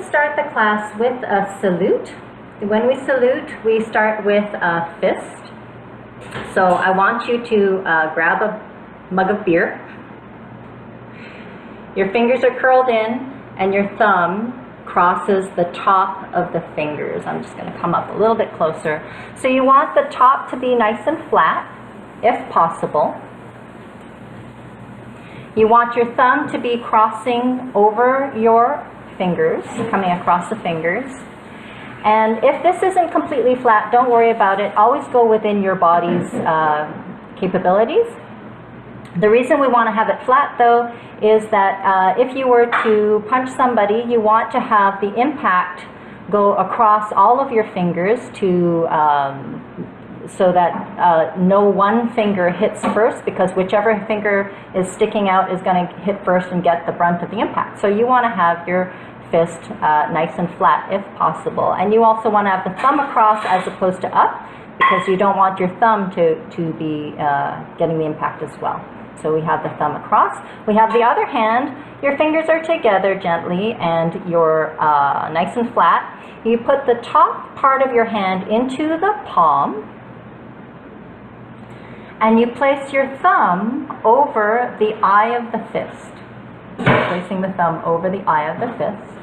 start the class with a salute. When we salute, we start with a fist. So I want you to grab a mug of beer. Your fingers are curled in and your thumb crosses the top of the fingers. I'm just going to come up a little bit closer. So you want the top to be nice and flat, if possible. You want your thumb to be crossing over your fingers, coming across the fingers. And if this isn't completely flat, don't worry about it. Always go within your body's capabilities. The reason we want to have it flat, though, is that if you were to punch somebody, you want to have the impact go across all of your fingers to so that no one finger hits first, because whichever finger is sticking out is going to hit first and get the brunt of the impact. So you want to have your fist nice and flat if possible. And you also want to have the thumb across as opposed to up, because you don't want your thumb to be getting the impact as well. So we have the thumb across. We have the other hand. Your fingers are together gently and you're nice and flat. You put the top part of your hand into the palm and you place your thumb over the eye of the fist. Placing the thumb over the eye of the fist.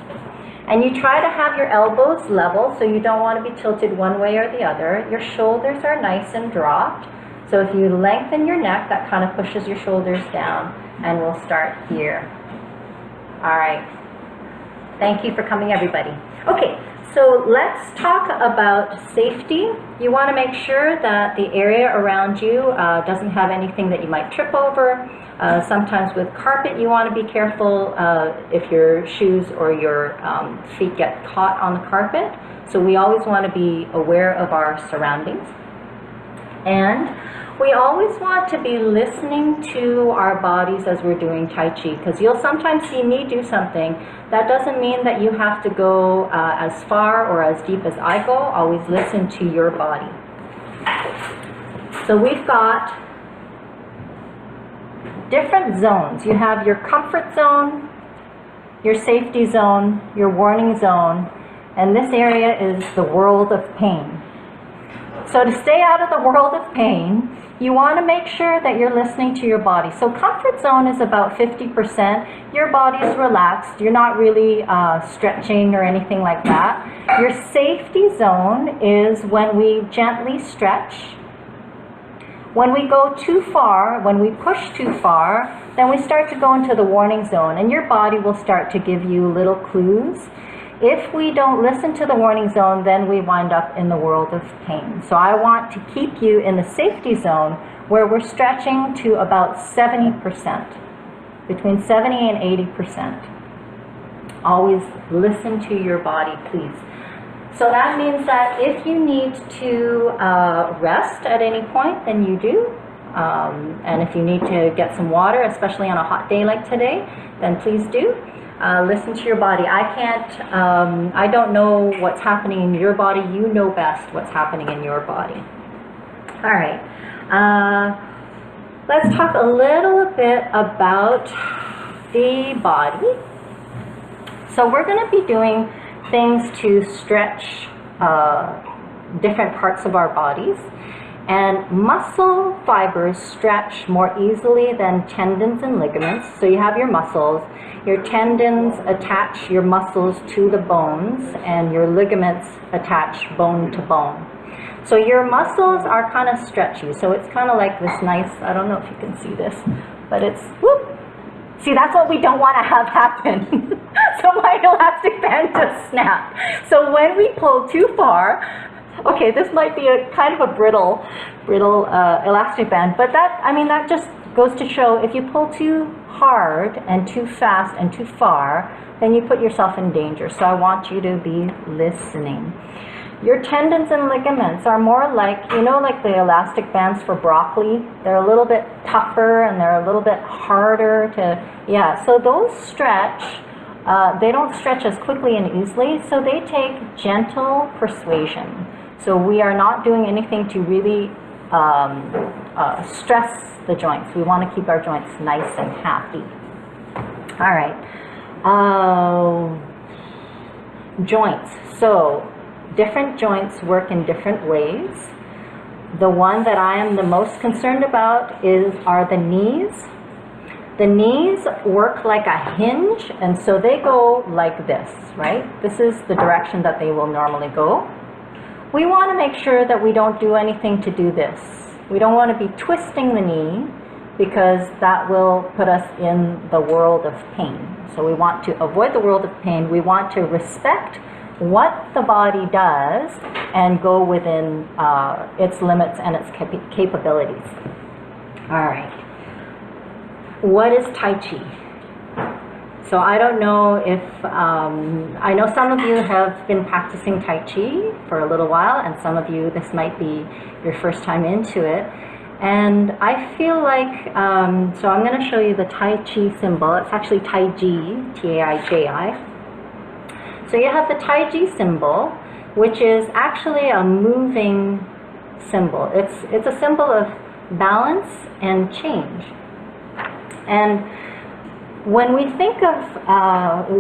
And you try to have your elbows level, so you don't want to be tilted one way or the other. Your shoulders are nice and dropped. So if you lengthen your neck, that kind of pushes your shoulders down. And we'll start here. All right. Thank you for coming, everybody. Okay, so let's talk about safety. You want to make sure that the area around you doesn't have anything that you might trip over. Sometimes with carpet, you want to be careful if your shoes or your feet get caught on the carpet. So we always want to be aware of our surroundings. And we always want to be listening to our bodies as we're doing Tai Chi, because you'll sometimes see me do something. That doesn't mean that you have to go as far or as deep as I go. Always listen to your body. So we've got different zones. You have your comfort zone, your safety zone, your warning zone, and this area is the world of pain. So to stay out of the world of pain, you want to make sure that you're listening to your body. So comfort zone is about 50%. Your body's relaxed. You're not really stretching or anything like that. Your safety zone is when we gently stretch. When we go too far, when we push too far, then we start to go into the warning zone, and your body will start to give you little clues. If we don't listen to the warning zone, then we wind up in the world of pain. So I want to keep you in the safety zone where we're stretching to about 70%, between 70 and 80%. Always listen to your body, please. So that means that if you need to rest at any point, then you do. And if you need to get some water, especially on a hot day like today, then please do. Listen to your body. I don't know what's happening in your body. You know best what's happening in your body. All right. Let's talk a little bit about the body. So we're going to be doing things to stretch different parts of our bodies. And muscle fibers stretch more easily than tendons and ligaments. So you have your muscles. Your tendons attach your muscles to the bones, and your ligaments attach bone to bone. So your muscles are kind of stretchy. So it's kind of like this nice, I don't know if you can see this, but it's, whoop. See, that's what we don't want to have happen. So my elastic band just snapped. So when we pull too far, okay, this might be a kind of a brittle elastic band, but that just goes to show if you pull too hard and too fast and too far, then you put yourself in danger. So I want you to be listening. Your tendons and ligaments are more like, like the elastic bands for broccoli. They're a little bit tougher and they're a little bit harder to, so those stretch. They don't stretch as quickly and easily, so they take gentle persuasion. So we are not doing anything to really stress the joints. We want to keep our joints nice and happy. All right. joints. So different joints work in different ways. The one that I am the most concerned about are the knees. The knees work like a hinge, and so they go like this, right? This is the direction that they will normally go. We want to make sure that we don't do anything to do this. We don't want to be twisting the knee, because that will put us in the world of pain. So we want to avoid the world of pain. We want to respect what the body does and go within its limits and its capabilities. All right. What is Tai Chi? So I don't know if, I know some of you have been practicing Tai Chi for a little while, and some of you, this might be your first time into it. And I feel like, so I'm going to show you the Tai Chi symbol. It's actually Tai Chi, T-A-I-J-I. So you have the Tai Chi symbol, which is actually a moving symbol. It's a symbol of balance and change. And when we think of,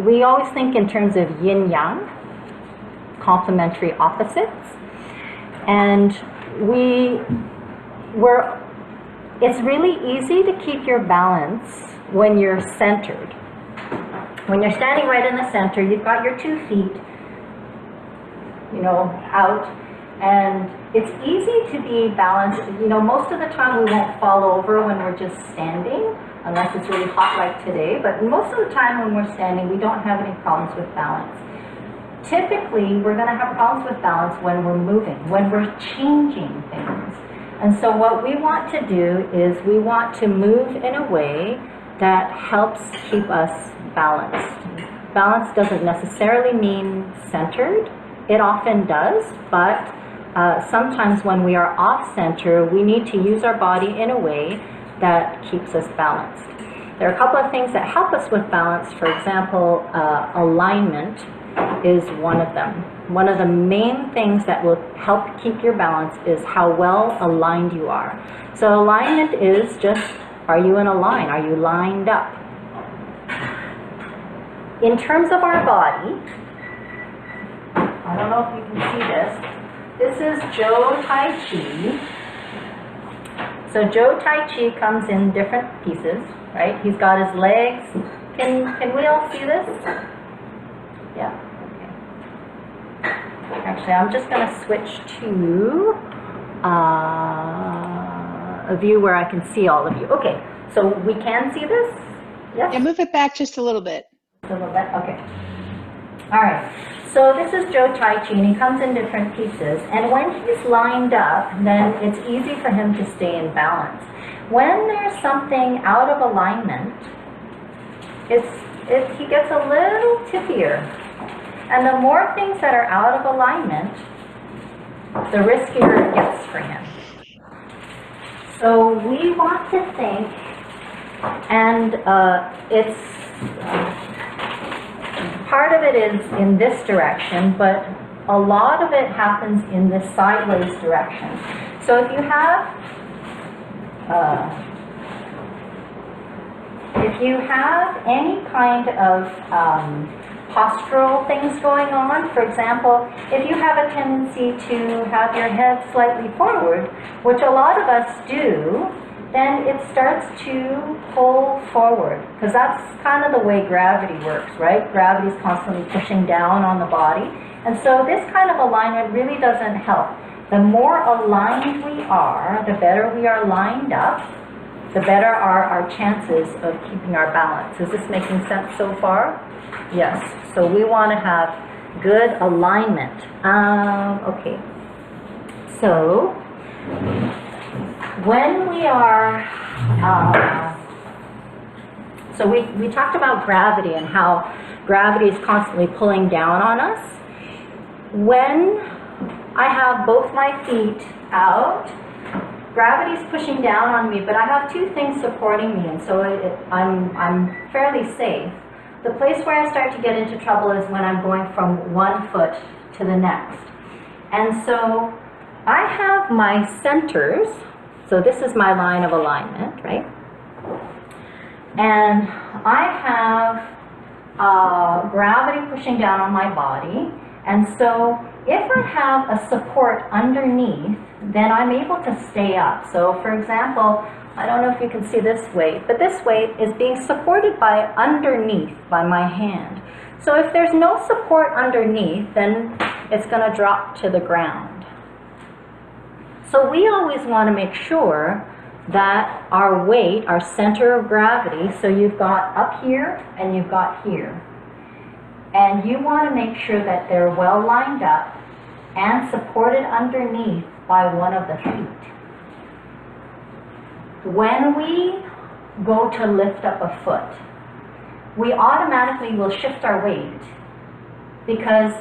we always think in terms of yin-yang, complementary opposites. And it's really easy to keep your balance when you're centered. When you're standing right in the center, you've got your 2 feet, out, and it's easy to be balanced. Most of the time we won't fall over when we're just standing, unless it's really hot like today, but most of the time when we're standing, we don't have any problems with balance. Typically, we're going to have problems with balance when we're moving, when we're changing things. And so what we want to do is we want to move in a way that helps keep us balanced. Balance doesn't necessarily mean centered. It often does, but sometimes when we are off center, we need to use our body in a way that keeps us balanced. There are a couple of things that help us with balance. For example, alignment is one of them. One of the main things that will help keep your balance is how well aligned you are. So alignment is just, are you in a line? Are you lined up? In terms of our body, I don't know if you can see this. This is Joe Tai Chi. So Joe Tai Chi comes in different pieces, right? He's got his legs. Can we all see this? Yeah. Okay. Actually, I'm just going to switch to a view where I can see all of you. Okay. So we can see this? Yes? Yeah, move it back just a little bit. A little bit? Okay. All right. So this is Joe Tai Chi, and he comes in different pieces. And when he's lined up, then it's easy for him to stay in balance. When there's something out of alignment, he gets a little tippier. And the more things that are out of alignment, the riskier it gets for him. So we want to think, and it's part of it is in this direction, but a lot of it happens in this sideways direction. So if you have any kind of postural things going on, for example, if you have a tendency to have your head slightly forward, which a lot of us do, then it starts to pull forward, because that's kind of the way gravity works, right? Gravity is constantly pushing down on the body. And so this kind of alignment really doesn't help. The more aligned we are, the better we are lined up, the better are our chances of keeping our balance. Is this making sense so far? Yes. So we want to have good alignment. Okay. So when we are, so we talked about gravity and how gravity is constantly pulling down on us. When I have both my feet out, gravity is pushing down on me, but I have two things supporting me, and so I'm fairly safe. The place where I start to get into trouble is when I'm going from one foot to the next. And so I have my centers. So this is my line of alignment, right? And I have gravity pushing down on my body. And so if I have a support underneath, then I'm able to stay up. So for example, I don't know if you can see this weight, but this weight is being supported by underneath by my hand. So if there's no support underneath, then it's going to drop to the ground. So we always want to make sure that our weight, our center of gravity, so you've got up here and you've got here. And you want to make sure that they're well lined up and supported underneath by one of the feet. When we go to lift up a foot, we automatically will shift our weight because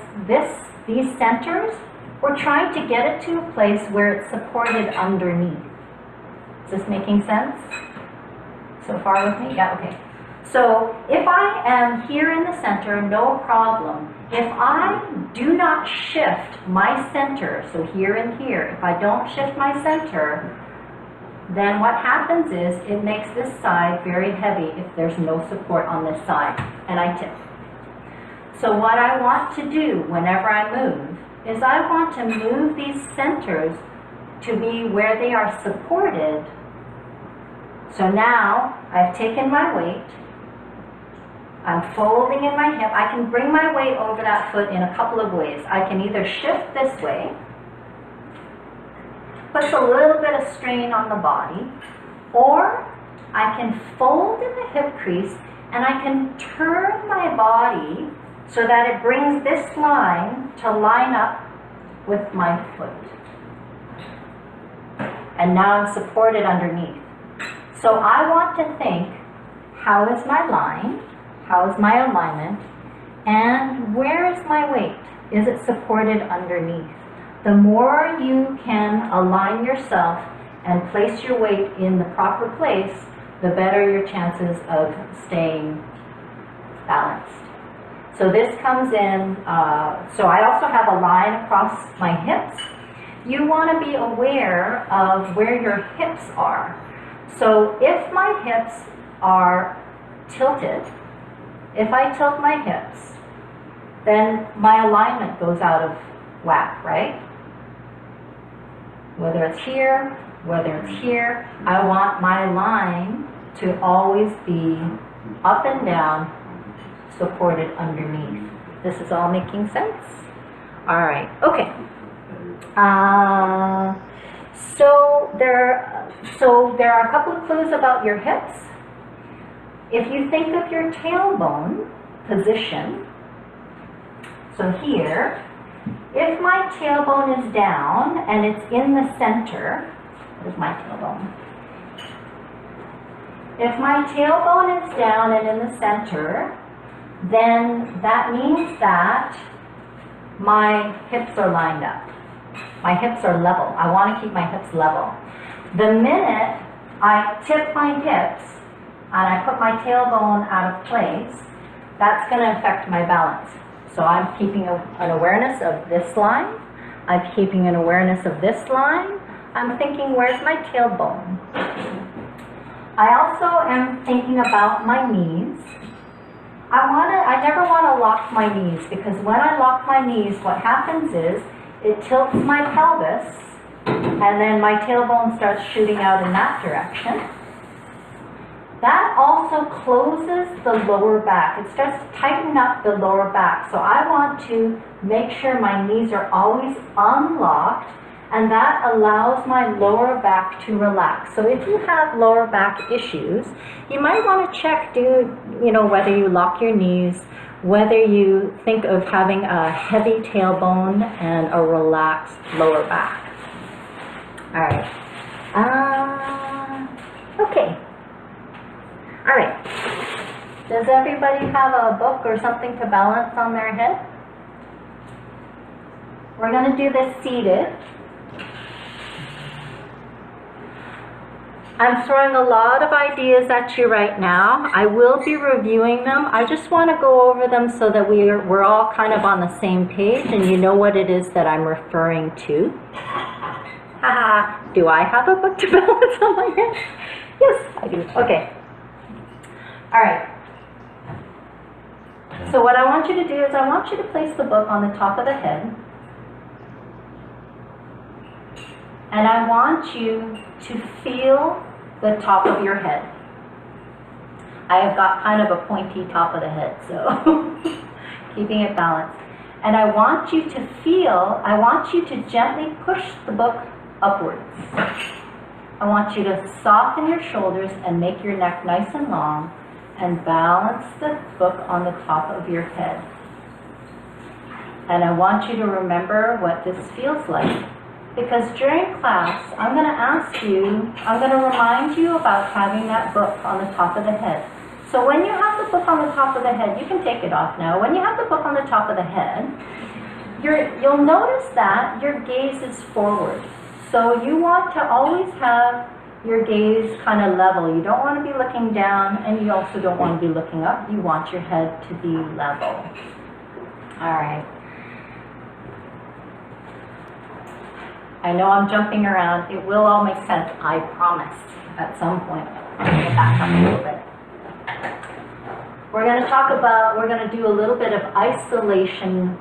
these centers, we're trying to get it to a place where it's supported underneath. Is this making sense? So far with me? Yeah, okay. So if I am here in the center, no problem. If I do not shift my center, so here and here, if I don't shift my center, then what happens is it makes this side very heavy if there's no support on this side, and I tip. So what I want to do whenever I move is I want to move these centers to be where they are supported. So now I've taken my weight, I'm folding in my hip. I can bring my weight over that foot in a couple of ways. I can either shift this way, puts a little bit of strain on the body, or I can fold in the hip crease and I can turn my body so that it brings this line to line up with my foot. And now I'm supported underneath. So I want to think, how is my line? How is my alignment? And where is my weight? Is it supported underneath? The more you can align yourself and place your weight in the proper place, the better your chances of staying balanced. So this comes in, so I also have a line across my hips. You want to be aware of where your hips are. So if my hips are tilted, if I tilt my hips, then my alignment goes out of whack, right? Whether it's here, whether it's here, I want my line to always be up and down, supported underneath. This is all making sense? All right, okay. So there are a couple of clues about your hips. If you think of your tailbone position, so here, if my tailbone is down and it's in the center, where's my tailbone? If my tailbone is down and in the center, then that means that my hips are lined up. My hips are level. I want to keep my hips level. The minute I tip my hips and I put my tailbone out of place, that's going to affect my balance. So I'm keeping an awareness of this line. I'm keeping an awareness of this line. I'm thinking, where's my tailbone? I also am thinking about my knees. I never want to lock my knees, because when I lock my knees, what happens is it tilts my pelvis, and then my tailbone starts shooting out in that direction. That also closes the lower back. It starts to tighten up the lower back. So I want to make sure my knees are always unlocked, and that allows my lower back to relax. So if you have lower back issues, you might want to check, whether you lock your knees, whether you think of having a heavy tailbone and a relaxed lower back. All right. Okay. All right. Does everybody have a book or something to balance on their head? We're going to do this seated. I'm throwing a lot of ideas at you right now. I will be reviewing them. I just want to go over them so that we're all kind of on the same page and you know what it is that I'm referring to. Do I have a book to balance on my head? Yes, I do. Okay. All right. So what I want you to do is I want you to place the book on the top of the head. And I want you to feel the top of your head. I have got kind of a pointy top of the head, so keeping it balanced. And I want you to feel, I want you to gently push the book upwards. I want you to soften your shoulders and make your neck nice and long and balance the book on the top of your head. And I want you to remember what this feels like. Because during class, I'm going to ask you, I'm going to remind you about having that book on the top of the head. So when you have the book on the top of the head, you can take it off now. When you have the book on the top of the head, you'll notice that your gaze is forward. So you want to always have your gaze kind of level. You don't want to be looking down, and you also don't want to be looking up. You want your head to be level. All right. I know I'm jumping around. It will all make sense, I promise, at some point. I'm going to back up a little bit. We're going to talk about, we're going to do a little bit of isolation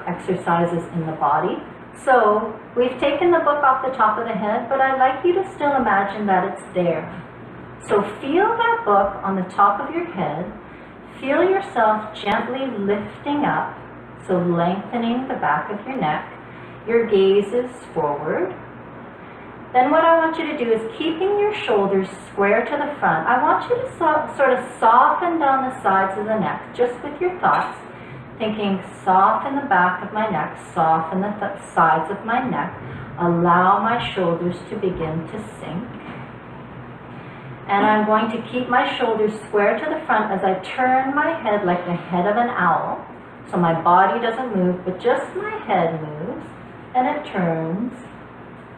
exercises in the body. So we've taken the book off the top of the head, but I'd like you to still imagine that it's there. So feel that book on the top of your head. Feel yourself gently lifting up, so lengthening the back of your neck. Your gaze is forward. Then what I want you to do is keeping your shoulders square to the front. I want you to sort of soften down the sides of the neck, just with your thoughts. Thinking, soften the back of my neck, soften the sides of my neck. Allow my shoulders to begin to sink. And I'm going to keep my shoulders square to the front as I turn my head like the head of an owl. So my body doesn't move, but just my head moves. And it turns,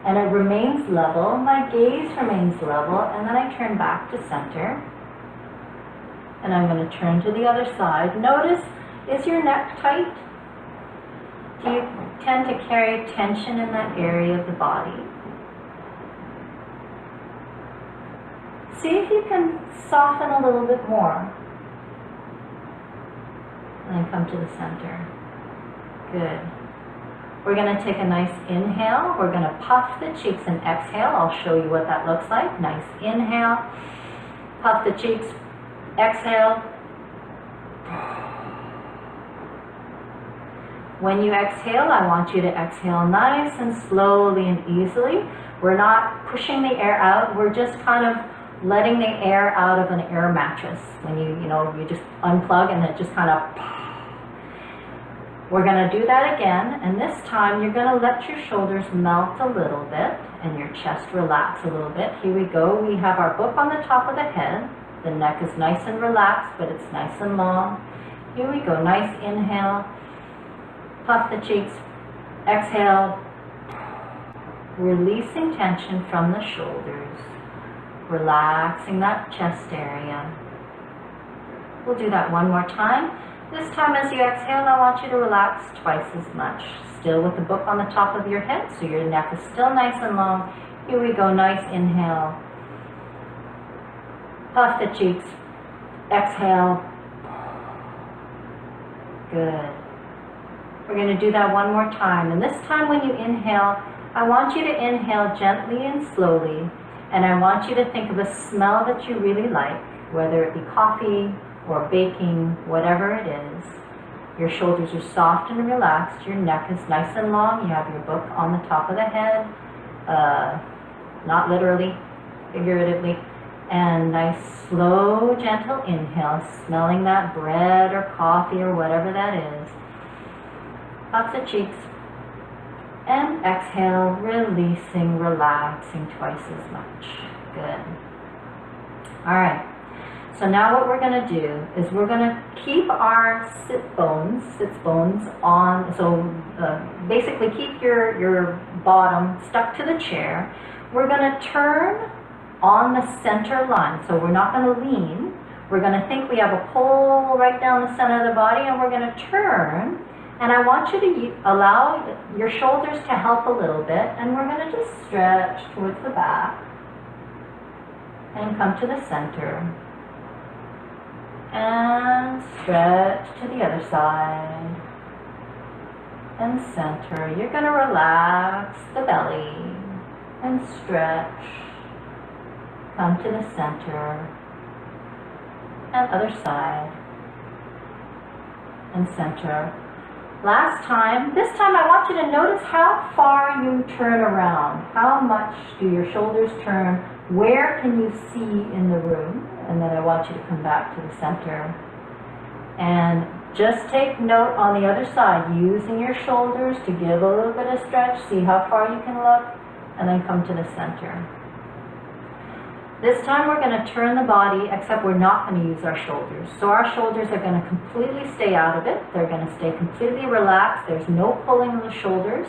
and it remains level. My gaze remains level, and then I turn back to center. And I'm going to turn to the other side. Notice, is your neck tight? Do you tend to carry tension in that area of the body? See if you can soften a little bit more. And then come to the center. Good. We're going to take a nice inhale. We're going to puff the cheeks and exhale. I'll show you what that looks like. Nice inhale. Puff the cheeks. Exhale. When you exhale, I want you to exhale nice and slowly and easily. We're not pushing the air out. We're just kind of letting the air out of an air mattress. When you just unplug and it just kind of... We're going to do that again, and this time you're going to let your shoulders melt a little bit and your chest relax a little bit. Here we go. We have our book on the top of the head. The neck is nice and relaxed, but it's nice and long. Here we go. Nice inhale. Puff the cheeks. Exhale. Releasing tension from the shoulders. Relaxing that chest area. We'll do that one more time. This time as you exhale, I want you to relax twice as much. Still with the book on the top of your head, so your neck is still nice and long. Here we go, nice inhale. Puff the cheeks. Exhale. Good. We're going to do that one more time. And this time when you inhale, I want you to inhale gently and slowly. And I want you to think of a smell that you really like, whether it be coffee, or baking, whatever it is. Your shoulders are soft and relaxed. Your neck is nice and long. You have your book on the top of the head, not literally, figuratively. And nice, slow, gentle inhale, smelling that bread or coffee or whatever that is. Puff the cheeks. And exhale, releasing, relaxing twice as much. Good. All right. So now what we're going to do is we're going to keep our sit bones on, so basically keep your bottom stuck to the chair. We're going to turn on the center line, so we're not going to lean. We're going to think we have a pole right down the center of the body, and we're going to turn, and I want you to allow your shoulders to help a little bit, and we're going to just stretch towards the back and come to the center. And stretch to the other side. And center. You're going to relax the belly and stretch. Come to the center. And other side. And center. Last time, this time I want you to notice how far you turn around. How much do your shoulders turn? Where can you see in the room? And then I want you to come back to the center. And just take note on the other side, using your shoulders to give a little bit of stretch. See how far you can look, and then come to the center. This time we're going to turn the body, except we're not going to use our shoulders. So our shoulders are going to completely stay out of it. They're going to stay completely relaxed. There's no pulling of the shoulders.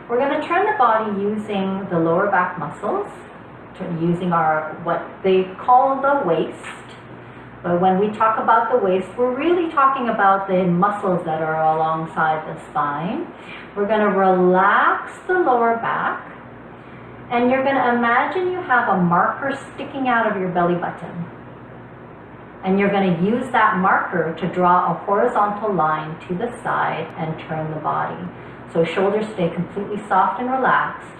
We're going to turn the body using the lower back muscles, using our, what they call the waist. But when we talk about the waist, we're really talking about the muscles that are alongside the spine. We're going to relax the lower back. And you're going to imagine you have a marker sticking out of your belly button. And you're going to use that marker to draw a horizontal line to the side and turn the body. So shoulders stay completely soft and relaxed.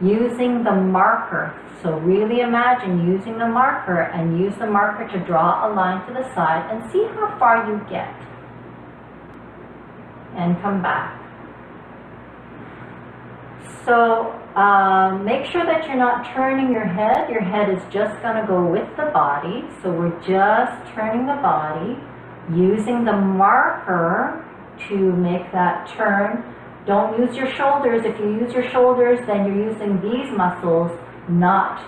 Using the marker. So really imagine using the marker and use the marker to draw a line to the side and see how far you get. And come back. So make sure that you're not turning your head. Your head is just going to go with the body. So we're just turning the body, using the marker to make that turn. Don't use your shoulders. If you use your shoulders, then you're using these muscles, not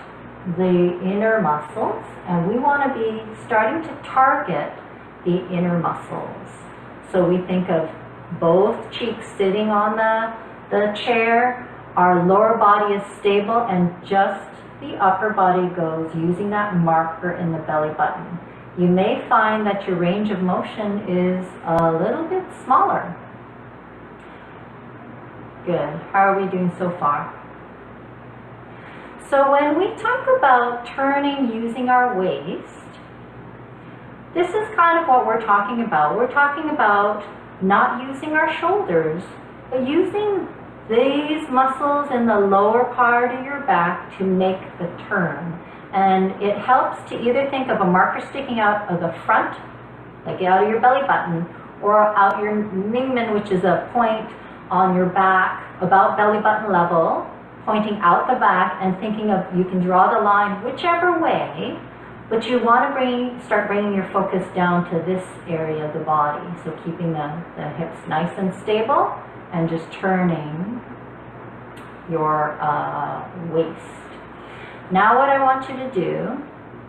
the inner muscles. And we want to be starting to target the inner muscles. So we think of both cheeks sitting on the chair. Our lower body is stable and just the upper body goes using that marker in the belly button. You may find that your range of motion is a little bit smaller. Good. How are we doing so far? So when we talk about turning using our waist, this is kind of what we're talking about. We're talking about not using our shoulders, but using these muscles in the lower part of your back to make the turn. And it helps to either think of a marker sticking out of the front, like out of your belly button, or out your mingmen, which is a point on your back, about belly button level, pointing out the back and thinking of, you can draw the line whichever way, but you want to start bringing your focus down to this area of the body. So keeping the hips nice and stable and just turning your waist. Now what I want you to do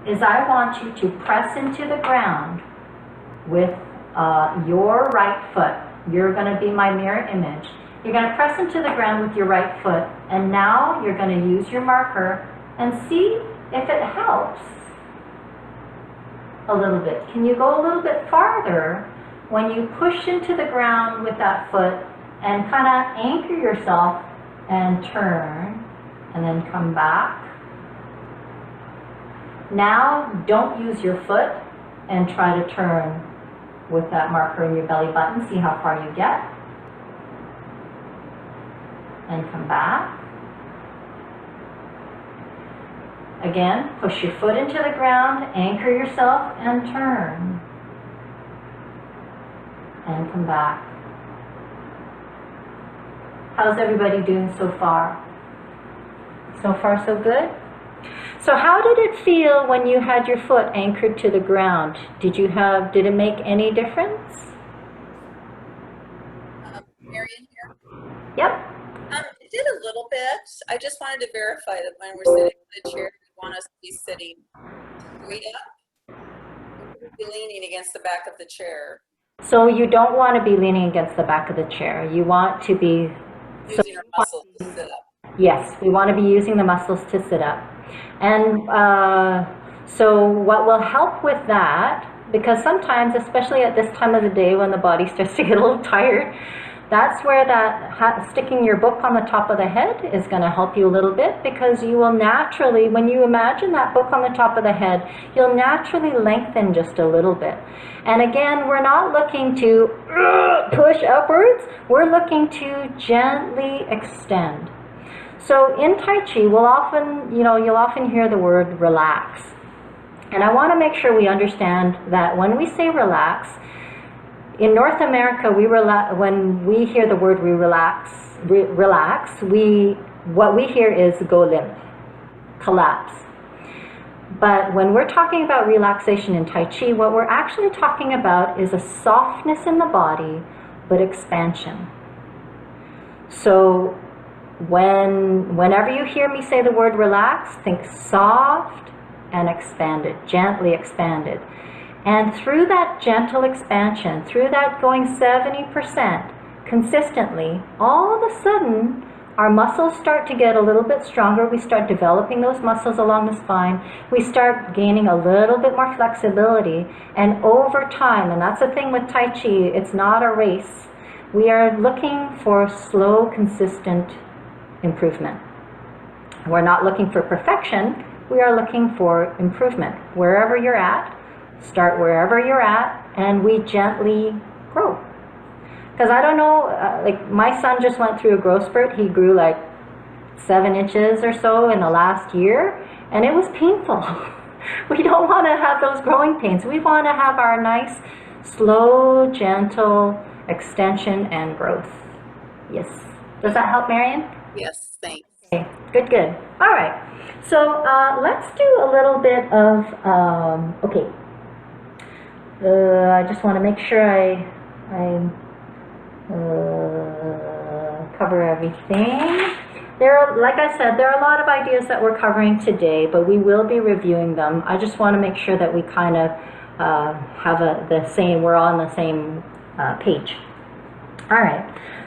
is I want you to press into the ground with your right foot. You're going to be my mirror image. You're going to press into the ground with your right foot, and now you're going to use your marker and see if it helps a little bit. Can you go a little bit farther when you push into the ground with that foot and kind of anchor yourself and turn and then come back? Now don't use your foot and try to turn with that marker in your belly button. See how far you get. And come back. Again, push your foot into the ground, anchor yourself, and turn. And come back. How's everybody doing so far? So far, so good? So how did it feel when you had your foot anchored to the ground? Did it make any difference? Marion here. Yep. It did a little bit. I just wanted to verify that when we're sitting in the chair, we want us to be sitting straight up. Be leaning against the back of the chair. So you don't want to be leaning against the back of the chair. You want to be using our muscles to sit up. Yes, we want to be using the muscles to sit up. And so what will help with that, because sometimes, especially at this time of the day when the body starts to get a little tired, That's where that sticking your book on the top of the head is going to help you a little bit, because you will naturally, when you imagine that book on the top of the head, you'll naturally lengthen just a little bit. And again, we're not looking to push upwards, we're looking to gently extend. So in Tai Chi, we'll often, you'll often hear the word relax. And I want to make sure we understand that when we say relax, in North America, when we hear the word relax, what we hear is go limp, collapse. But when we're talking about relaxation in Tai Chi, what we're actually talking about is a softness in the body, but expansion. So whenever you hear me say the word relax, think soft and expanded, gently expanded. And through that gentle expansion, through that going 70% consistently, all of a sudden, our muscles start to get a little bit stronger. We start developing those muscles along the spine. We start gaining a little bit more flexibility. And over time, and that's the thing with Tai Chi, it's not a race. We are looking for slow, consistent improvement. We're not looking for perfection. We are looking for improvement. Wherever you're at, start wherever you're at, and we gently grow. Because I don't know, like my son just went through a growth spurt. He grew like 7 inches or so in the last year, and it was painful. We don't want to have those growing pains. We want to have our nice, slow, gentle extension and growth. Yes. Does that help, Marion? Yes, thanks. Okay, good, good. All right. So let's do a little bit of, I just want to make sure I cover everything. Like I said, there are a lot of ideas that we're covering today, but we will be reviewing them. I just want to make sure that we kind of have we're on the same page. All right.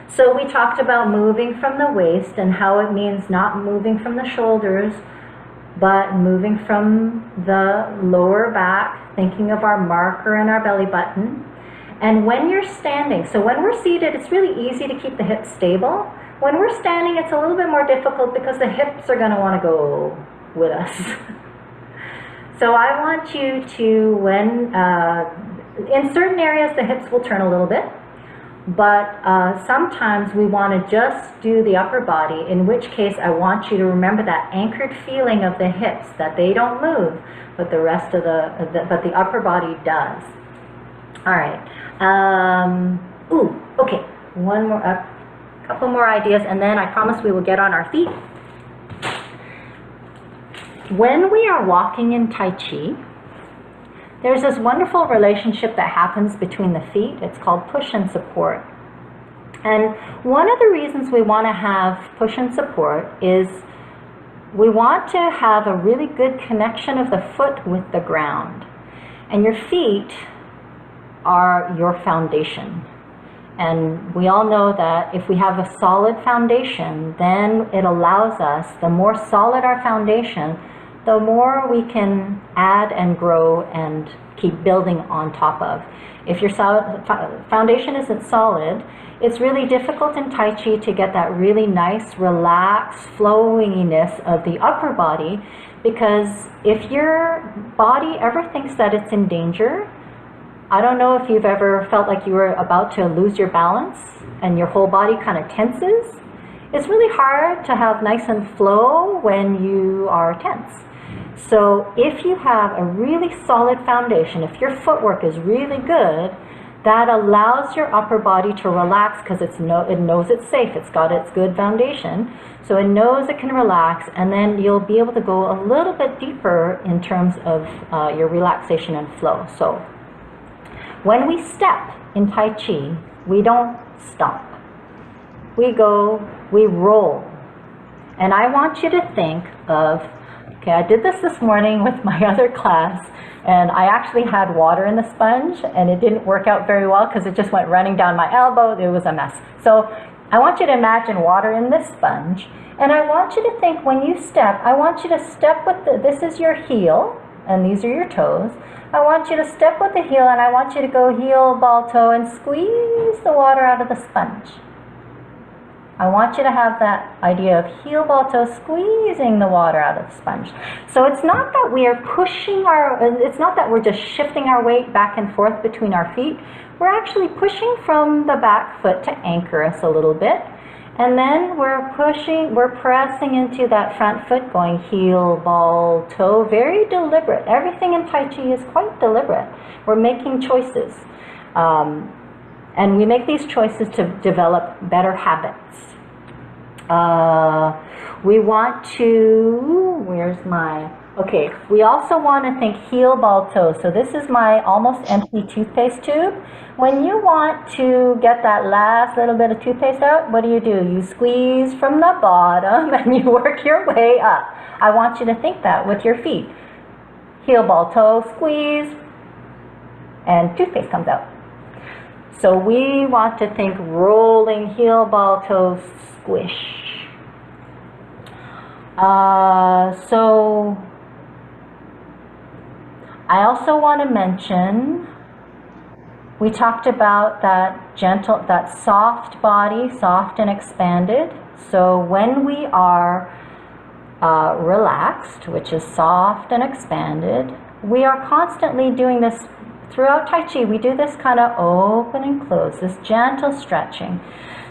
So we talked about moving from the waist and how it means not moving from the shoulders, but moving from the lower back, thinking of our marker and our belly button. And when you're standing, so when we're seated, it's really easy to keep the hips stable. When we're standing, it's a little bit more difficult because the hips are going to want to go with us. So I want you to, in certain areas, the hips will turn a little bit. But sometimes we want to just do the upper body, in which case I want you to remember that anchored feeling of the hips, that they don't move, but the rest of but the upper body does. All right. Okay. A couple more ideas, and then I promise we will get on our feet. When we are walking in Tai Chi, there's this wonderful relationship that happens between the feet. It's called push and support. And one of the reasons we want to have push and support is we want to have a really good connection of the foot with the ground. And your feet are your foundation. And we all know that if we have a solid foundation, then it allows us, the more solid our foundation, the more we can add and grow and keep building on top of. If your foundation isn't solid, it's really difficult in Tai Chi to get that really nice, relaxed, flowiness of the upper body, because if your body ever thinks that it's in danger, I don't know if you've ever felt like you were about to lose your balance and your whole body kind of tenses. It's really hard to have nice and flow when you are tense. So if you have a really solid foundation, if your footwork is really good, that allows your upper body to relax because it knows it's safe. It's got its good foundation. So it knows it can relax, and then you'll be able to go a little bit deeper in terms of your relaxation and flow. So when we step in Tai Chi, we don't stomp. We roll. And I want you to think of, okay, I did this morning with my other class, and I actually had water in the sponge, and it didn't work out very well because it just went running down my elbow. It was a mess. So I want you to imagine water in this sponge, and I want you to think when you step, I want you to step with this is your heel, and these are your toes. I want you to step with the heel, and I want you to go heel, ball, toe, and squeeze the water out of the sponge. I want you to have that idea of heel, ball, toe, squeezing the water out of the sponge. So it's not that we are it's not that we're just shifting our weight back and forth between our feet. We're actually pushing from the back foot to anchor us a little bit. And then we're pressing into that front foot, going heel, ball, toe, very deliberate. Everything in Tai Chi is quite deliberate. We're making choices. And we make these choices to develop better habits. We want to, we also want to think heel, ball, toe. So this is my almost empty toothpaste tube. When you want to get that last little bit of toothpaste out, what do? You squeeze from the bottom and you work your way up. I want you to think that with your feet. Heel, ball, toe, squeeze, and toothpaste comes out. So we want to think rolling, heel, ball, toe, squish. So I also want to mention, we talked about that soft body, soft and expanded. So when we are relaxed, which is soft and expanded, we are constantly doing this throughout Tai Chi. We do this kind of open and close, this gentle stretching.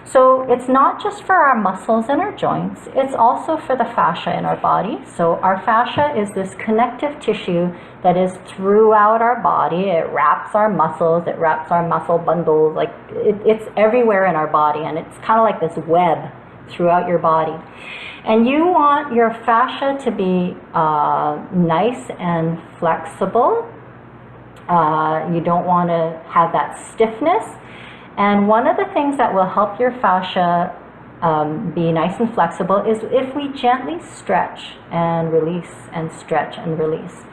So it's not just for our muscles and our joints, it's also for the fascia in our body. So our fascia is this connective tissue that is throughout our body. It wraps our muscles, it wraps our muscle bundles, like it's everywhere in our body, and it's kind of like this web throughout your body. And you want your fascia to be nice and flexible. You don't want to have that stiffness. And one of the things that will help your fascia be nice and flexible is if we gently stretch and release and stretch and release.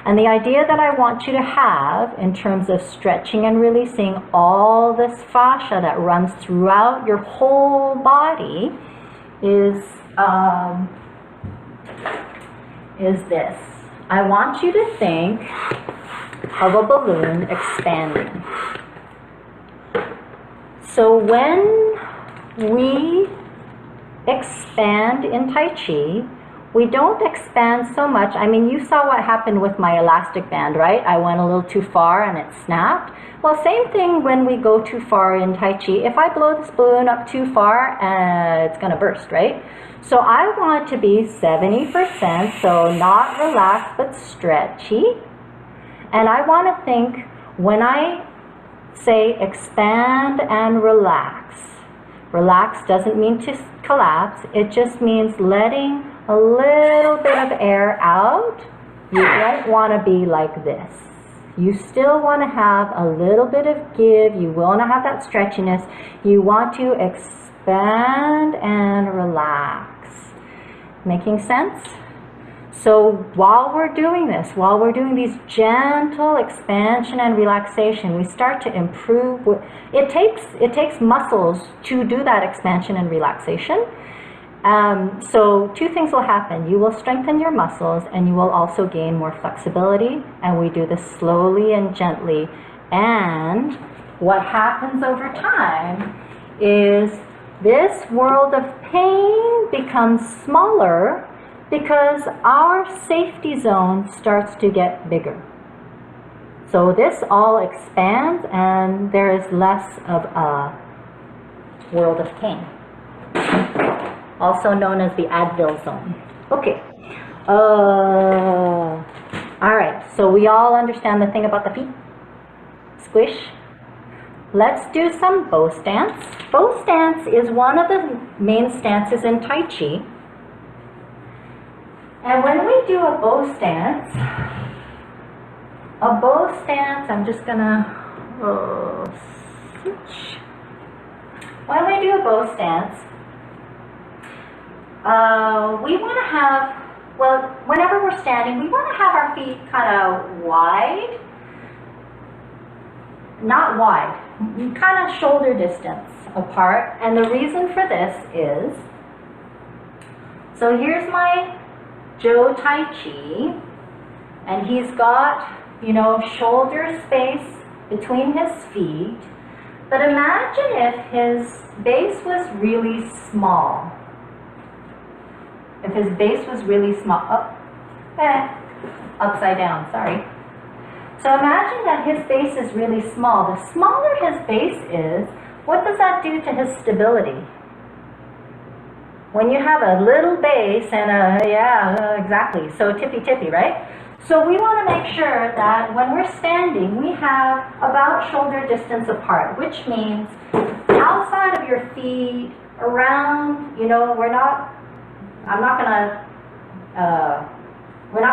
And the idea that I want you to have in terms of stretching and releasing all this fascia that runs throughout your whole body is this. I want you to think of a balloon expanding. So when we expand in Tai Chi, we don't expand so much. I mean, you saw what happened with my elastic band, right? I went a little too far and it snapped. Well, same thing when we go too far in Tai Chi. If I blow this balloon up too far, it's gonna burst, right? So I want to be 70%, so not relaxed, but stretchy. And I want to think, when I say expand and relax. Relax doesn't mean to collapse. It just means letting a little bit of air out. You don't want to be like this. You still want to have a little bit of give. You want to have that stretchiness. You want to expand and relax. Making sense? So while we're doing this, while we're doing these gentle expansion and relaxation, we start to improve. It takes muscles to do that expansion and relaxation. So two things will happen. You will strengthen your muscles and you will also gain more flexibility. And we do this slowly and gently. And what happens over time is this world of pain becomes smaller, because our safety zone starts to get bigger. So this all expands and there is less of a world of pain, also known as the Advil zone. Okay. All right, so we all understand the thing about the feet. Squish. Let's do some bow stance. Bow stance is one of the main stances in Tai Chi. And when we do a bow stance, I'm just gonna switch. When we do a bow stance, we want to have, well, whenever we're standing, we want to have our feet kind of wide, not wide, kind of shoulder distance apart. And the reason for this is, so here's my Joe Tai Chi, and he's got, shoulder space between his feet. But imagine if his base was really small. If his base was really small, upside down, sorry. So imagine that his base is really small. The smaller his base is, what does that do to his stability? When you have a little base and exactly, so tippy-tippy, right? So we want to make sure that when we're standing, we have about shoulder distance apart, which means outside of your feet, around, we're not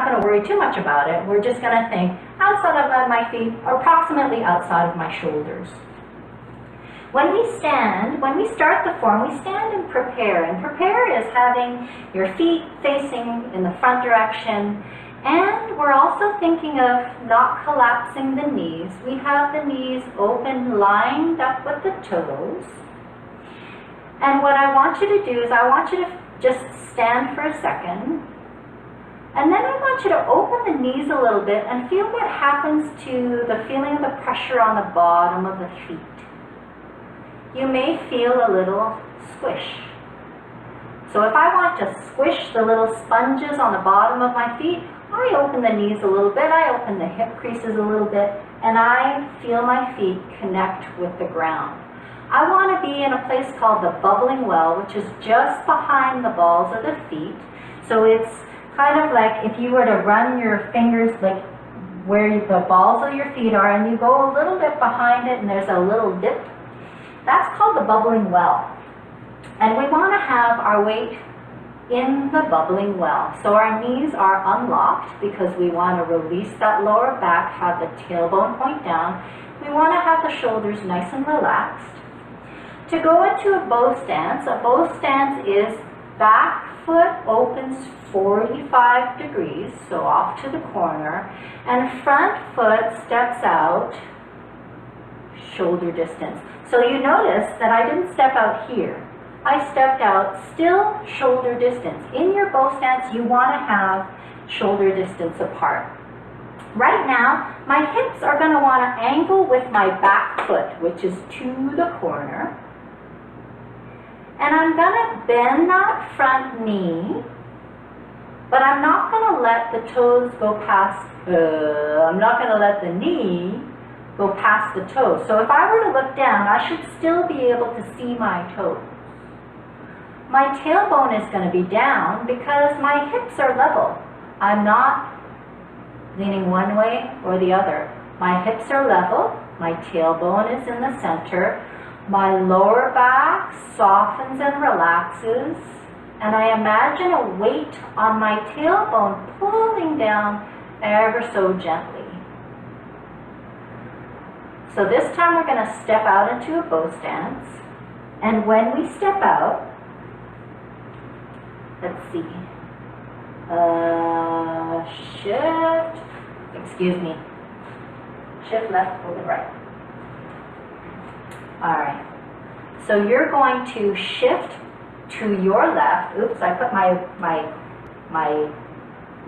gonna worry too much about it. We're just gonna think outside of my feet, approximately outside of my shoulders. When we start the form, we stand and prepare. And prepare is having your feet facing in the front direction. And we're also thinking of not collapsing the knees. We have the knees open, lined up with the toes. And what I want you to do is I want you to just stand for a second. And then I want you to open the knees a little bit and feel what happens to the feeling of the pressure on the bottom of the feet. You may feel a little squish. So if I want to squish the little sponges on the bottom of my feet, I open the knees a little bit, I open the hip creases a little bit, and I feel my feet connect with the ground. I want to be in a place called the bubbling well, which is just behind the balls of the feet. So it's kind of like if you were to run your fingers like where the balls of your feet are, and you go a little bit behind it and there's a little dip. That's called the bubbling well. And we want to have our weight in the bubbling well. So our knees are unlocked because we want to release that lower back, have the tailbone point down. We want to have the shoulders nice and relaxed. To go into a bow stance is back foot opens 45 degrees, so off to the corner, and front foot steps out shoulder distance. So you notice that I didn't step out here. I stepped out still shoulder distance. In your bow stance, you want to have shoulder distance apart. Right now, my hips are going to want to angle with my back foot, which is to the corner. And I'm going to bend that front knee, but I'm not going to let the toes go past, I'm not going to let the knee go past the toes. So if I were to look down, I should still be able to see my toes. My tailbone is going to be down because my hips are level. I'm not leaning one way or the other. My hips are level, my tailbone is in the center, my lower back softens and relaxes, and I imagine a weight on my tailbone pulling down ever so gently. So this time we're going to step out into a bow stance, and when we step out, let's see, shift, shift left over right. All right, so you're going to shift to your left. Oops, I put my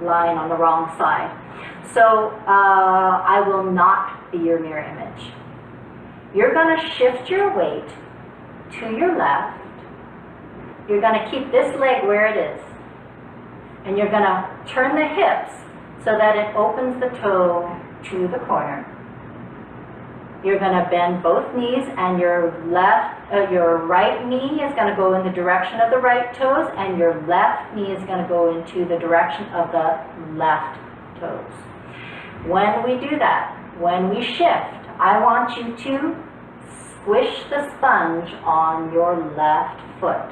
line on the wrong side. So I will not be your mirror image. You're going to shift your weight to your left. You're going to keep this leg where it is. And you're going to turn the hips so that it opens the toe to the corner. You're going to bend both knees, and your right knee is going to go in the direction of the right toes, and your left knee is going to go into the direction of the left toes. When we do that, when we shift, I want you to squish the sponge on your left foot.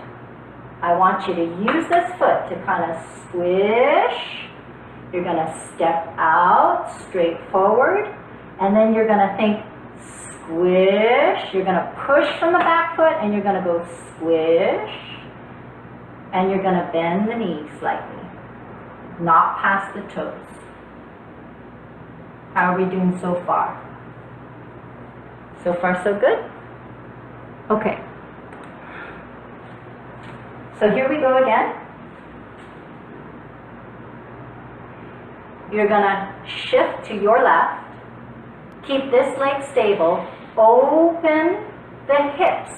I want you to use this foot to kind of squish. You're going to step out straight forward, and then you're going to think squish. You're going to push from the back foot, and you're going to go squish, and you're going to bend the knee slightly, not past the toes. How are we doing so far? So far, so good? Okay. So here we go again. You're going to shift to your left. Keep this leg stable. Open the hips.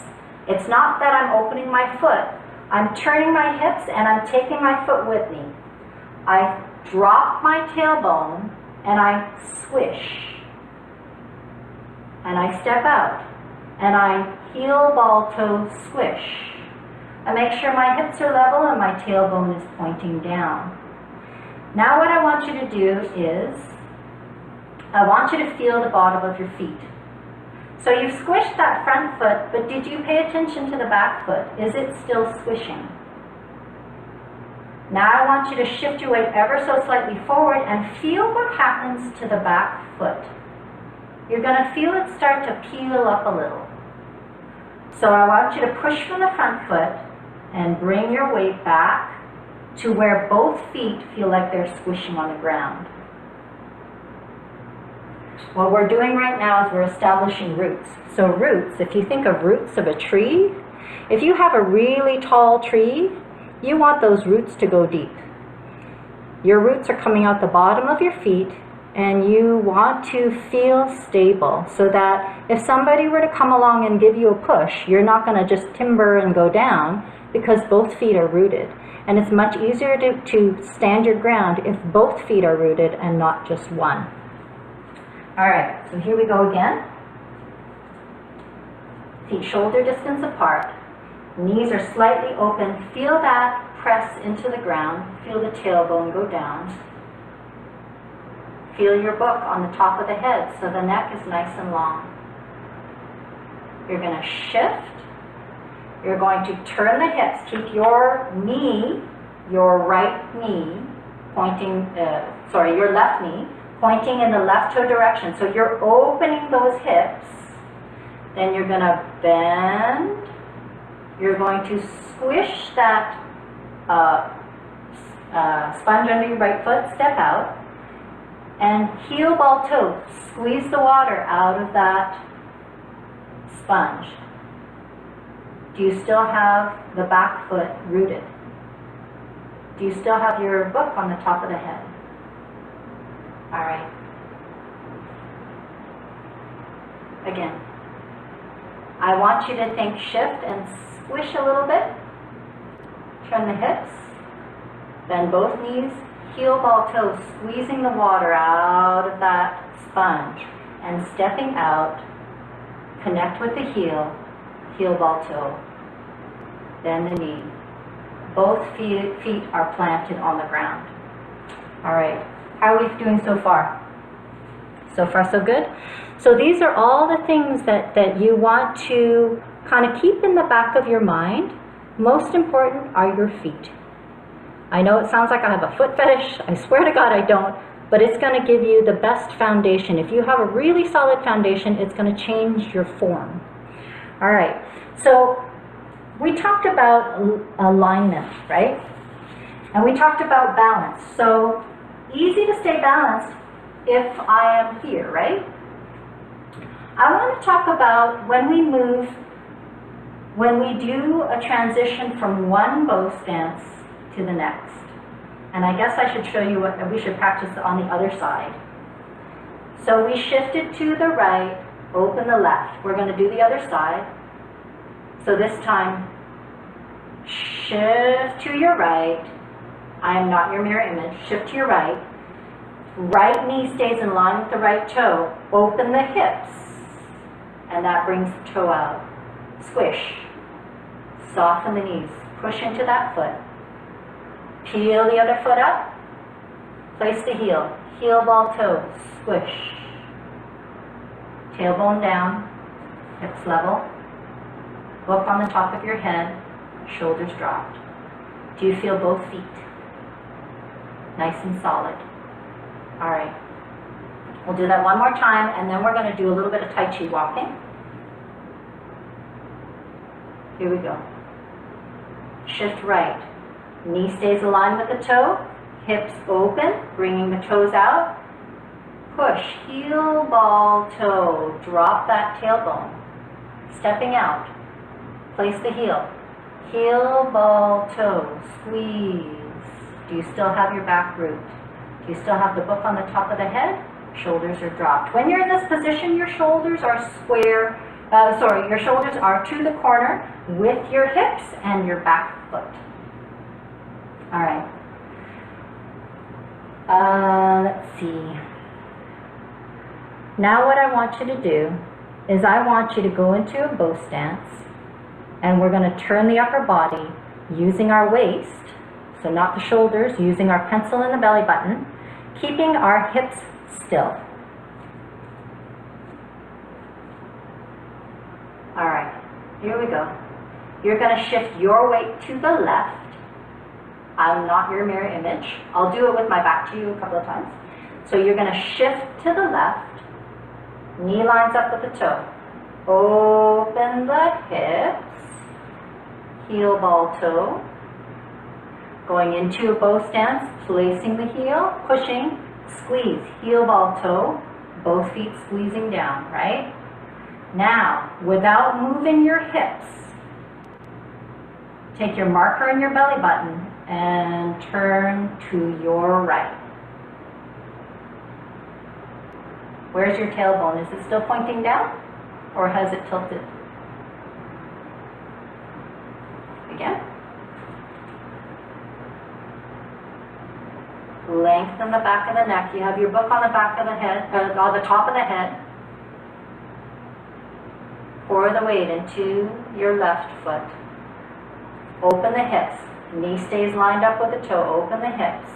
It's not that I'm opening my foot. I'm turning my hips and I'm taking my foot with me. I drop my tailbone and I swish. And I step out. And I heel, ball, toe, swish. I make sure my hips are level and my tailbone is pointing down. Now what I want you to do is, I want you to feel the bottom of your feet. So you've squished that front foot, but did you pay attention to the back foot? Is it still squishing? Now I want you to shift your weight ever so slightly forward and feel what happens to the back foot. You're going to feel it start to peel up a little. So I want you to push from the front foot and bring your weight back to where both feet feel like they're squishing on the ground. What we're doing right now is we're establishing roots. So roots, if you think of roots of a tree, if you have a really tall tree, you want those roots to go deep. Your roots are coming out the bottom of your feet, and you want to feel stable so that if somebody were to come along and give you a push, you're not going to just timber and go down because both feet are rooted. And it's much easier to stand your ground if both feet are rooted and not just one. All right, so here we go again. Feet shoulder distance apart. Knees are slightly open. Feel that press into the ground. Feel the tailbone go down. Feel your book on the top of the head so the neck is nice and long. You're going to shift. You're going to turn the hips. Keep your knee, your right knee, pointing, your left knee, pointing in the left toe direction. So you're opening those hips. Then you're going to bend. You're going to squish that sponge under your right foot, step out, and heel, ball, toe. Squeeze the water out of that sponge. Do you still have the back foot rooted? Do you still have your book on the top of the head? All right. Again, I want you to think shift and squish a little bit. Turn the hips. Bend both knees. Heel, ball, toe. Squeezing the water out of that sponge and stepping out. Connect with the heel. Heel, ball, toe. Bend the knee. Both feet are planted on the ground. All right. How are we doing so far? So far, so good? So these are all the things that you want to kind of keep in the back of your mind. Most important are your feet. I know it sounds like I have a foot fetish. I swear to God I don't. But it's going to give you the best foundation. If you have a really solid foundation, it's going to change your form. All right. So we talked about alignment, right? And we talked about balance. So easy to stay balanced if I am here, right? I want to talk about when we move, when we do a transition from one bow stance to the next. And I guess I should show you what we should practice on the other side. So we shifted to the right, open the left. We're going to do the other side. So this time, shift to your right. I am not your mirror image. Shift to your right. Right knee stays in line with the right toe. Open the hips. And that brings the toe out. Squish. Soften the knees. Push into that foot. Peel the other foot up. Place the heel. Heel, ball, toe. Squish. Tailbone down. Hips level. Book on the top of your head. Shoulders dropped. Do you feel both feet? Nice and solid. All right. We'll do that one more time, and then we're going to do a little bit of Tai Chi walking. Here we go. Shift right. Knee stays aligned with the toe. Hips open, bringing the toes out. Push, heel, ball, toe. Drop that tailbone. Stepping out. Place the heel. Heel, ball, toe. Squeeze. Do you still have your back root? Do you still have the book on the top of the head? Shoulders are dropped. When you're in this position, your shoulders are square your shoulders are to the corner with your hips and your back foot. All right. Let's see. Now what I want you to do is I want you to go into a bow stance, and we're going to turn the upper body using our waist, so not the shoulders, using our pencil and the belly button, keeping our hips still. All right, here we go. You're going to shift your weight to the left. I'm not your mirror image. I'll do it with my back to you a couple of times. So you're going to shift to the left. Knee lines up with the toe. Open the hips. Heel ball toe. Going into a bow stance, placing the heel, pushing, squeeze. Heel ball toe. Both feet squeezing down, right? Now, without moving your hips, take your marker and your belly button and turn to your right. Where's your tailbone? Is it still pointing down or has it tilted? Again. Lengthen the back of the neck. You have your book on the back of the head, on the top of the head. Pour the weight into your left foot. Open the hips. Knee stays lined up with the toe. Open the hips.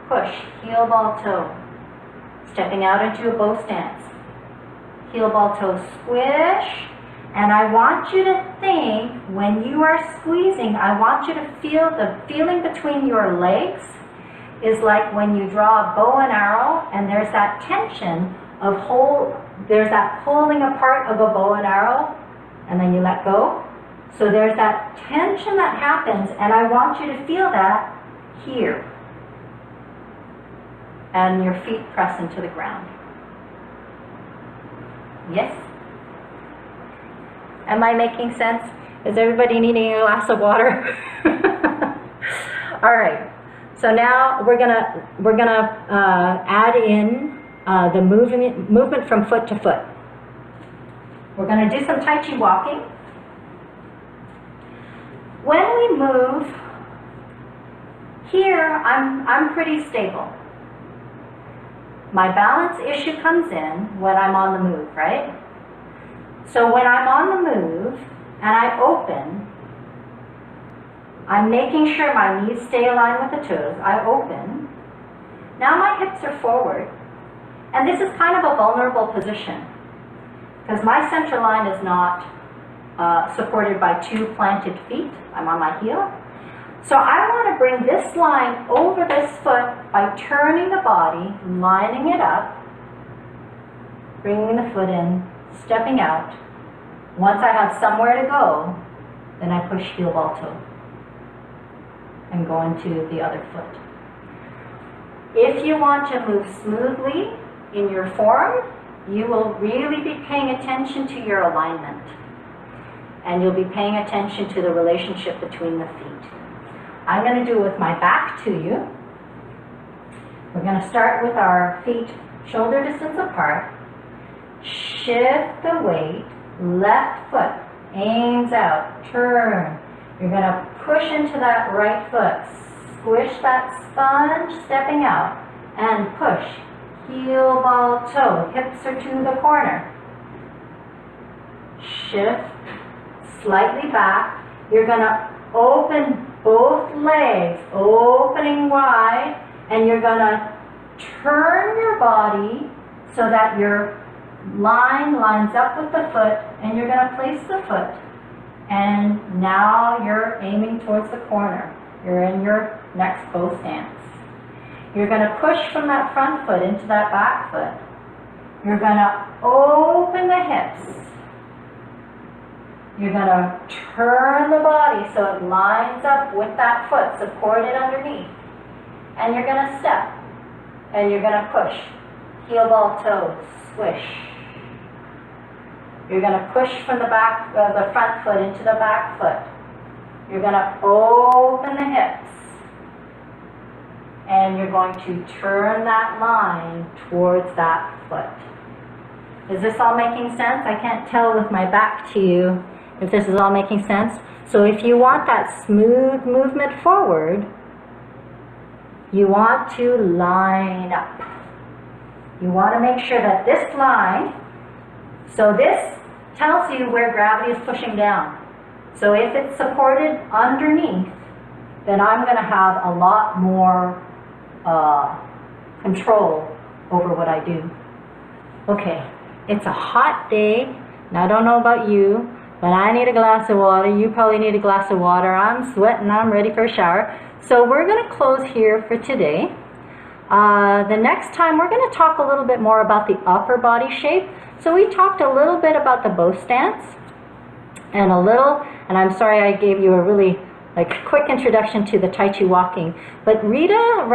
Push. Heel ball toe. Stepping out into a bow stance. Heel ball toe squish. And I want you to think, when you are squeezing, I want you to feel the feeling between your legs is like when you draw a bow and arrow and there's that tension of there's that pulling apart of a bow and arrow and then you let go. So there's that tension that happens, and I want you to feel that here. And your feet press into the ground. Yes? Am I making sense? Is everybody needing a glass of water? All right. So now we're gonna add in the movement from foot to foot. We're gonna do some Tai Chi walking. When we move here, I'm pretty stable. My balance issue comes in when I'm on the move, right? So when I'm on the move and I open, I'm making sure my knees stay aligned with the toes. I open. Now my hips are forward. And this is kind of a vulnerable position because my center line is not supported by two planted feet. I'm on my heel. So I want to bring this line over this foot by turning the body, lining it up, bringing the foot in, stepping out. Once I have somewhere to go, then I push heel ball toe and go into the other foot. If you want to move smoothly in your form, you will really be paying attention to your alignment. And you'll be paying attention to the relationship between the feet. I'm going to do it with my back to you. We're going to start with our feet shoulder distance apart. Shift the weight. Left foot aims out. Turn. You're going to push into that right foot. Squish that sponge, stepping out. And push. Heel ball toe. Hips are to the corner. Shift. Slightly back. You're going to open both legs, opening wide, and you're going to turn your body so that your line lines up with the foot, and you're going to place the foot. And now you're aiming towards the corner. You're in your next bow stance. You're going to push from that front foot into that back foot. You're going to open the hips. You're going to turn the body so it lines up with that foot, supported underneath. And you're going to step. And you're going to push. Heel ball toe, swish. You're going to push from the back, the front foot into the back foot. You're going to open the hips. And you're going to turn that line towards that foot. Is this all making sense? I can't tell with my back to you if this is all making sense. So if you want that smooth movement forward, you want to line up. You want to make sure that this line, so this tells you where gravity is pushing down. So if it's supported underneath, then I'm going to have a lot more control over what I do. Okay, it's a hot day, and I don't know about you, but I need a glass of water. You probably need a glass of water. I'm sweating, I'm ready for a shower. So we're going to close here for today. The next time we're going to talk a little bit more about the upper body shape. So we talked a little bit about the bow stance, and I'm sorry I gave you a really quick introduction to the Tai Chi walking, but Rita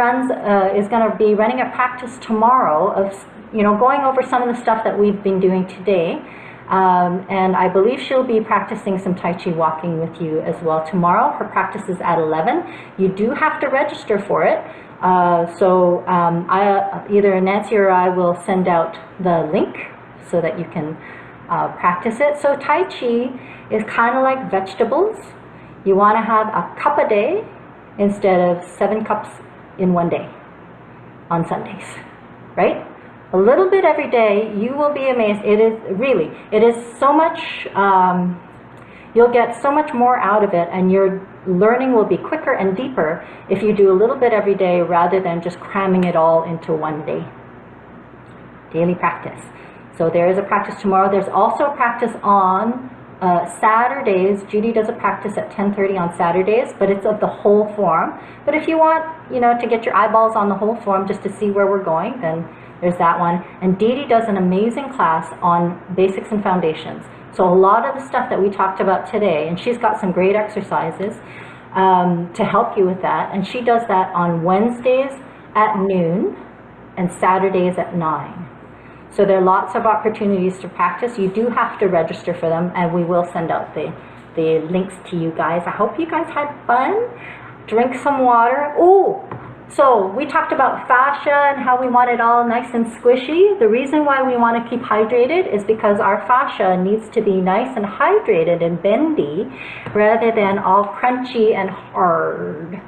is going to be running a practice tomorrow of going over some of the stuff that we've been doing today, and I believe she'll be practicing some Tai Chi walking with you as well tomorrow. Her practice is at 11. You do have to register for it, so either Nancy or I will send out the link so that you can practice it. So Tai Chi is kind of like vegetables. You want to have a cup a day instead of 7 cups in one day on Sundays, right? A little bit every day, you will be amazed. It is so much, you'll get so much more out of it, and your learning will be quicker and deeper if you do a little bit every day rather than just cramming it all into one day. Daily practice. So there is a practice tomorrow. There's also a practice on Saturdays. Judy does a practice at 10:30 on Saturdays, but it's of the whole form. But if you want, to get your eyeballs on the whole form just to see where we're going, then there's that one. And Dee Dee does an amazing class on basics and foundations. So a lot of the stuff that we talked about today, and she's got some great exercises to help you with that. And she does that on Wednesdays at noon and Saturdays at 9. So there are lots of opportunities to practice. You do have to register for them, and we will send out the links to you guys. I hope you guys had fun. Drink some water. Oh, so we talked about fascia and how we want it all nice and squishy. The reason why we want to keep hydrated is because our fascia needs to be nice and hydrated and bendy rather than all crunchy and hard.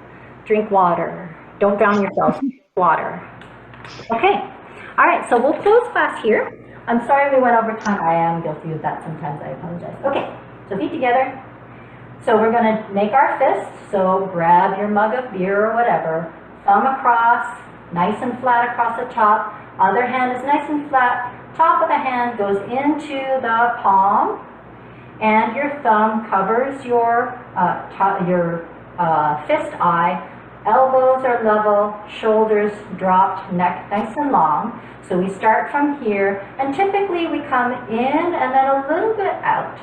Drink water. Don't drown yourself. Drink water. Okay. All right, so we'll close class here. I'm sorry we went over time. I am guilty of that sometimes. I apologize. Okay, so feet together. So we're going to make our fist. So grab your mug of beer or whatever. Thumb across, nice and flat across the top. Other hand is nice and flat. Top of the hand goes into the palm, and your thumb covers your fist eye. Elbows are level, shoulders dropped, neck nice and long. So we start from here, and typically we come in and then a little bit out.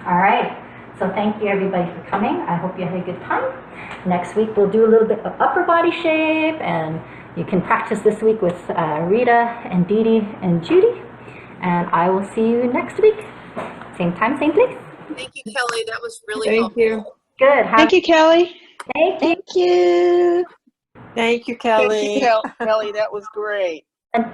All right, so thank you everybody for coming. I hope you had a good time. Next week we'll do a little bit of upper body shape, and you can practice this week with Rita and Dee Dee and Judy. And I will see you next week. Same time, same place. Thank you, Kelly. That was really Thank helpful. you. Good. Thank you, Kelly. Thank you. Thank you. Thank you, Kelly. Thank you, Kelly. That was great. And